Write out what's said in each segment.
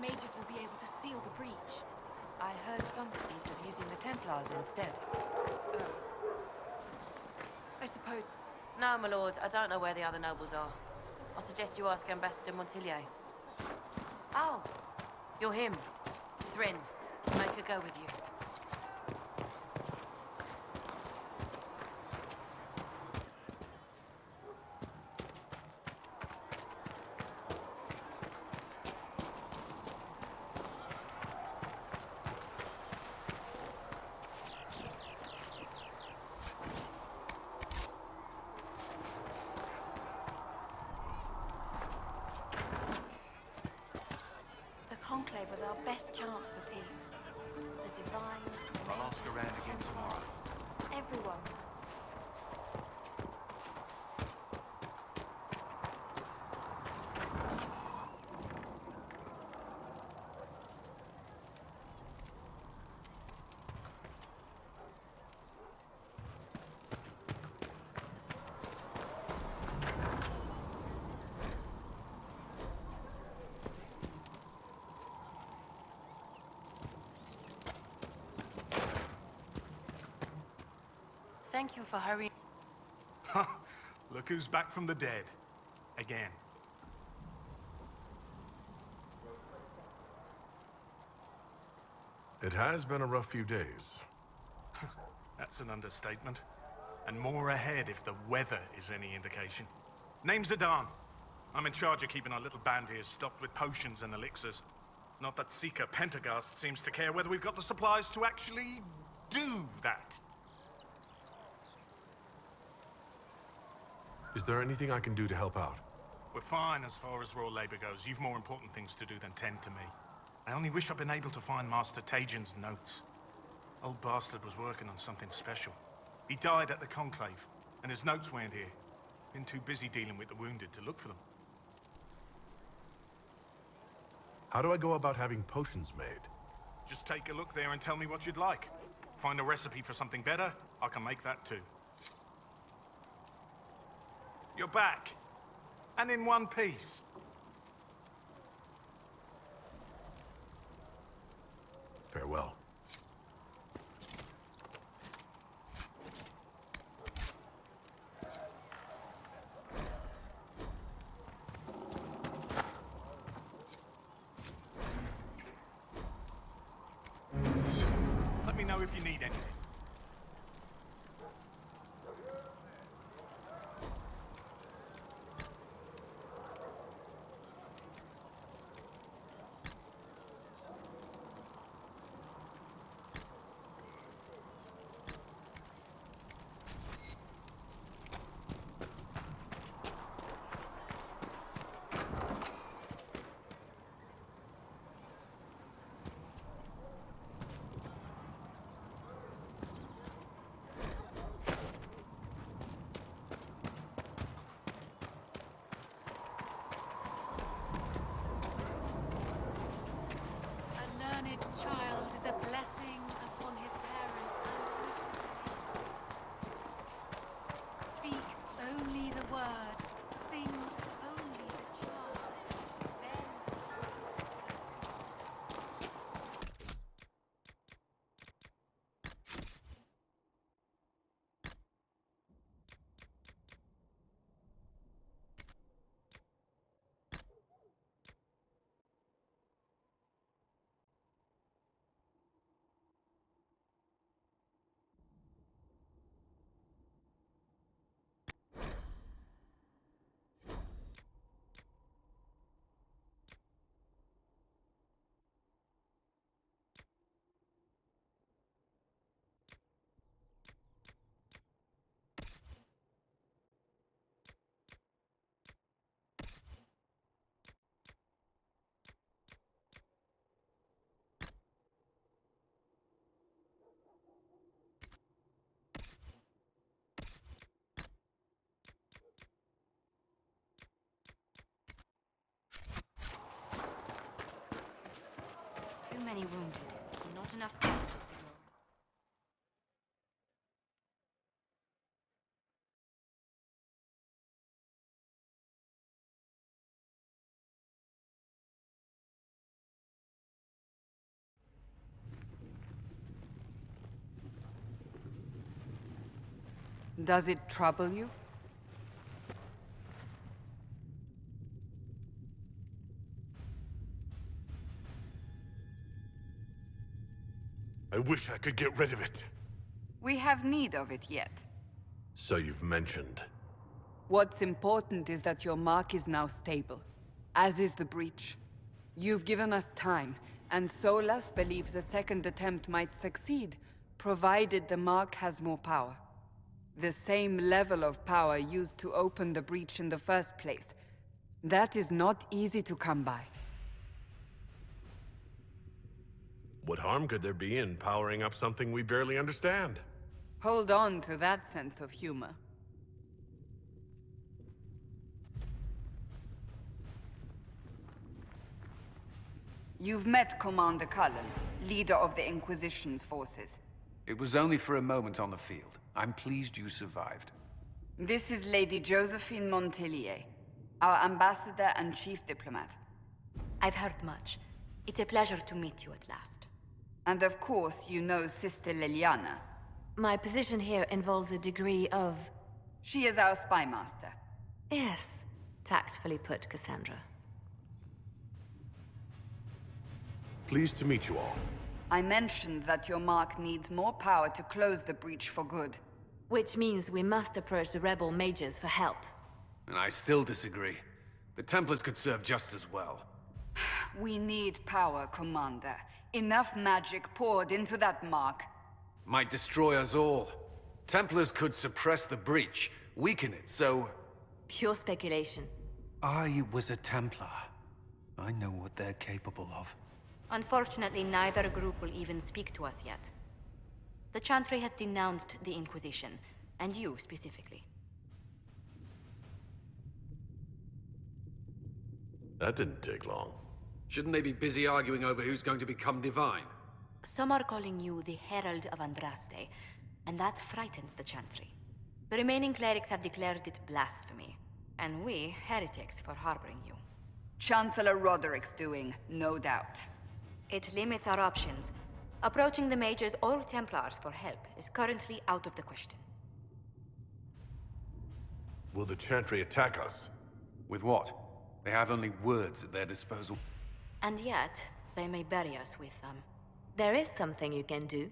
mages will be able to seal the breach. I heard some speak of using the Templars instead. I suppose... No, my lord, I don't know where the other nobles are. I suggest you ask Ambassador Montillier. Oh, you're him. Thrin. Make her go with you. The Conclave was our best chance for peace. The divine... I'll ask around again tomorrow. Everyone. Thank you for hurrying. Look who's back from the dead. Again. It has been a rough few days. That's an understatement. And more ahead if the weather is any indication. Name's Adan. I'm in charge of keeping our little band here stocked with potions and elixirs. Not that Seeker Pentagast seems to care whether we've got the supplies to actually do that. Is there anything I can do to help out? We're fine as far as raw labor goes. You've more important things to do than tend to me. I only wish I'd been able to find Master Tajin's notes. Old bastard was working on something special. He died at the Conclave, and his notes weren't here. Been too busy dealing with the wounded to look for them. How do I go about having potions made? Just take a look there and tell me what you'd like. Find a recipe for something better, I can make that too. You're back. And in one piece. Farewell. Let me know if you need anything. Too many wounded. Not enough bandages to go. Does it trouble you? I wish I could get rid of it. We have need of it yet. So you've mentioned. What's important is that your mark is now stable, as is the breach. You've given us time, and Solas believes a second attempt might succeed, provided the mark has more power. The same level of power used to open the breach in the first place. That is not easy to come by. What harm could there be in powering up something we barely understand? Hold on to that sense of humor. You've met Commander Cullen, leader of the Inquisition's forces. It was only for a moment on the field. I'm pleased you survived. This is Lady Josephine Montellier, our ambassador and chief diplomat. I've heard much. It's a pleasure to meet you at last. And of course, you know Sister Liliana. My position here involves a degree of... She is our spy master. Yes, tactfully put, Cassandra. Pleased to meet you all. I mentioned that your mark needs more power to close the breach for good. Which means we must approach the rebel mages for help. And I still disagree. The Templars could serve just as well. We need power, Commander. Enough magic poured into that mark. Might destroy us all. Templars could suppress the breach, weaken it, so... Pure speculation. I was a Templar. I know what they're capable of. Unfortunately, neither group will even speak to us yet. The Chantry has denounced the Inquisition, and you specifically. That didn't take long. Shouldn't they be busy arguing over who's going to become divine? Some are calling you the Herald of Andraste, and that frightens the Chantry. The remaining clerics have declared it blasphemy, and we, heretics, for harboring you. Chancellor Roderick's doing, no doubt. It limits our options. Approaching the mages or Templars for help is currently out of the question. Will the Chantry attack us? With what? They have only words at their disposal. And yet, they may bury us with them. There is something you can do.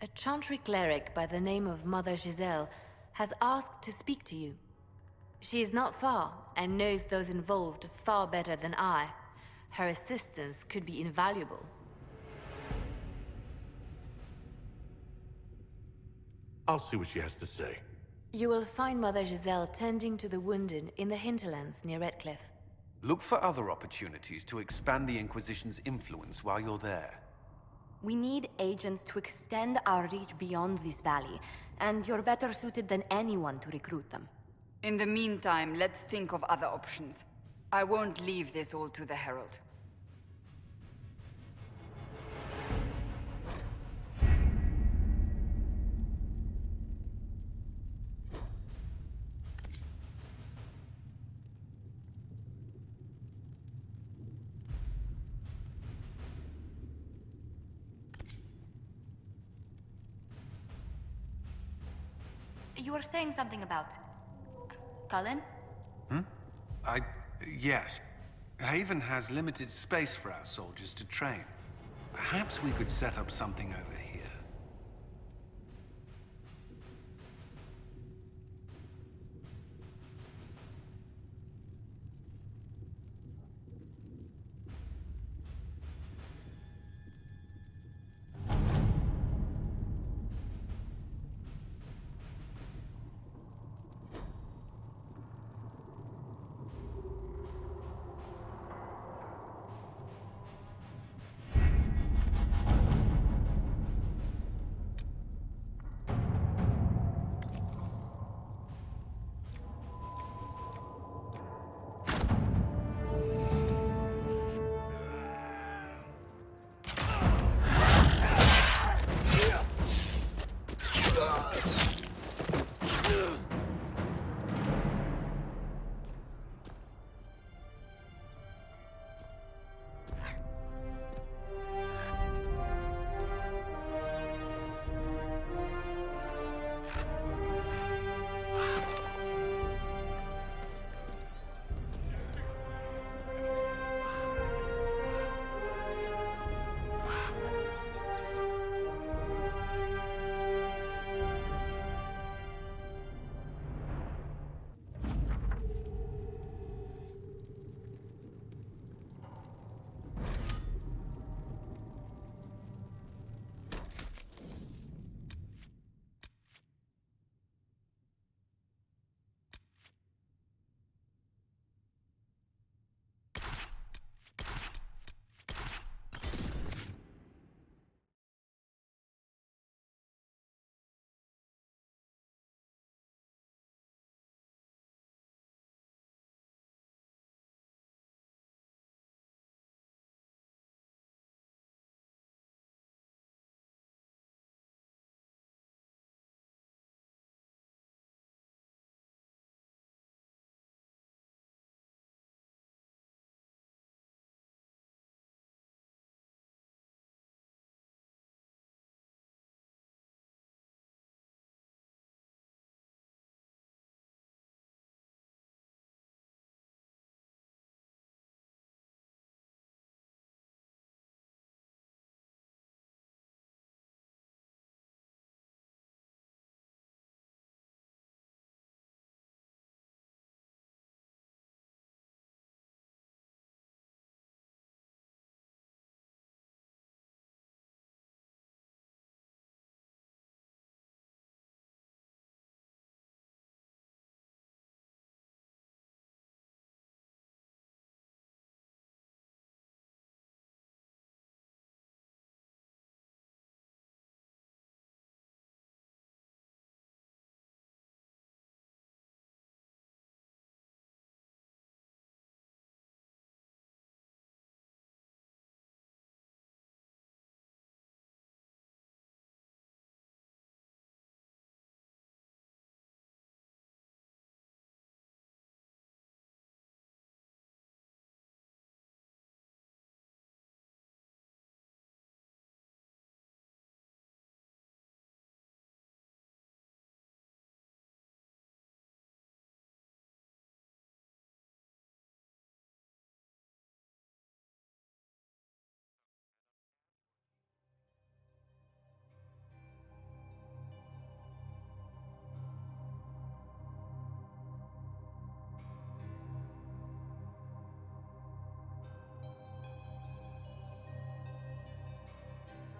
A Chantry cleric by the name of Mother Giselle has asked to speak to you. She is not far, and knows those involved far better than I. Her assistance could be invaluable. I'll see what she has to say. You will find Mother Giselle tending to the wounded in the hinterlands near Redcliffe. Look for other opportunities to expand the Inquisition's influence while you're there. We need agents to extend our reach beyond this valley, and you're better suited than anyone to recruit them. In the meantime, let's think of other options. I won't leave this all to the Herald. You were saying something about... Cullen? Yes. Haven has limited space for our soldiers to train. Perhaps we could set up something over here.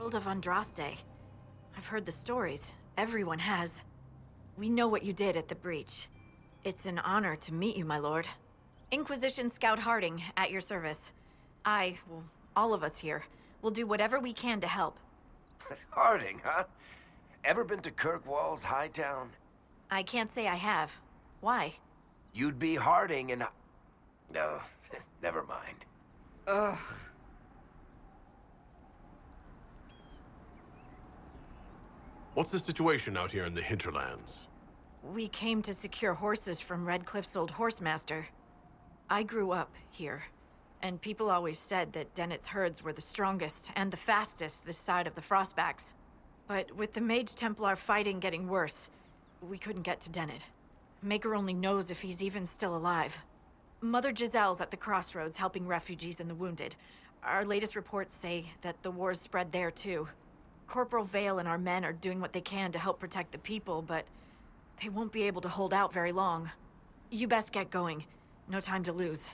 World of Andraste. I've heard the stories. Everyone has. We know what you did at the breach. It's an honor to meet you, my lord. Inquisition Scout Harding, at your service. Well, all of us here, will do whatever we can to help. Harding, huh? Ever been to Kirkwall's Hightown? I can't say I have. Why? You'd be Harding and... No, never mind. Ugh. What's the situation out here in the hinterlands? We came to secure horses from Redcliffe's old horsemaster. I grew up here, and people always said that Dennett's herds were the strongest and the fastest this side of the Frostbacks. But with the Mage Templar fighting getting worse, we couldn't get to Dennett. Maker only knows if he's even still alive. Mother Giselle's at the crossroads helping refugees and the wounded. Our latest reports say that the war's spread there too. Corporal Vale and our men are doing what they can to help protect the people, but they won't be able to hold out very long. You best get going. No time to lose.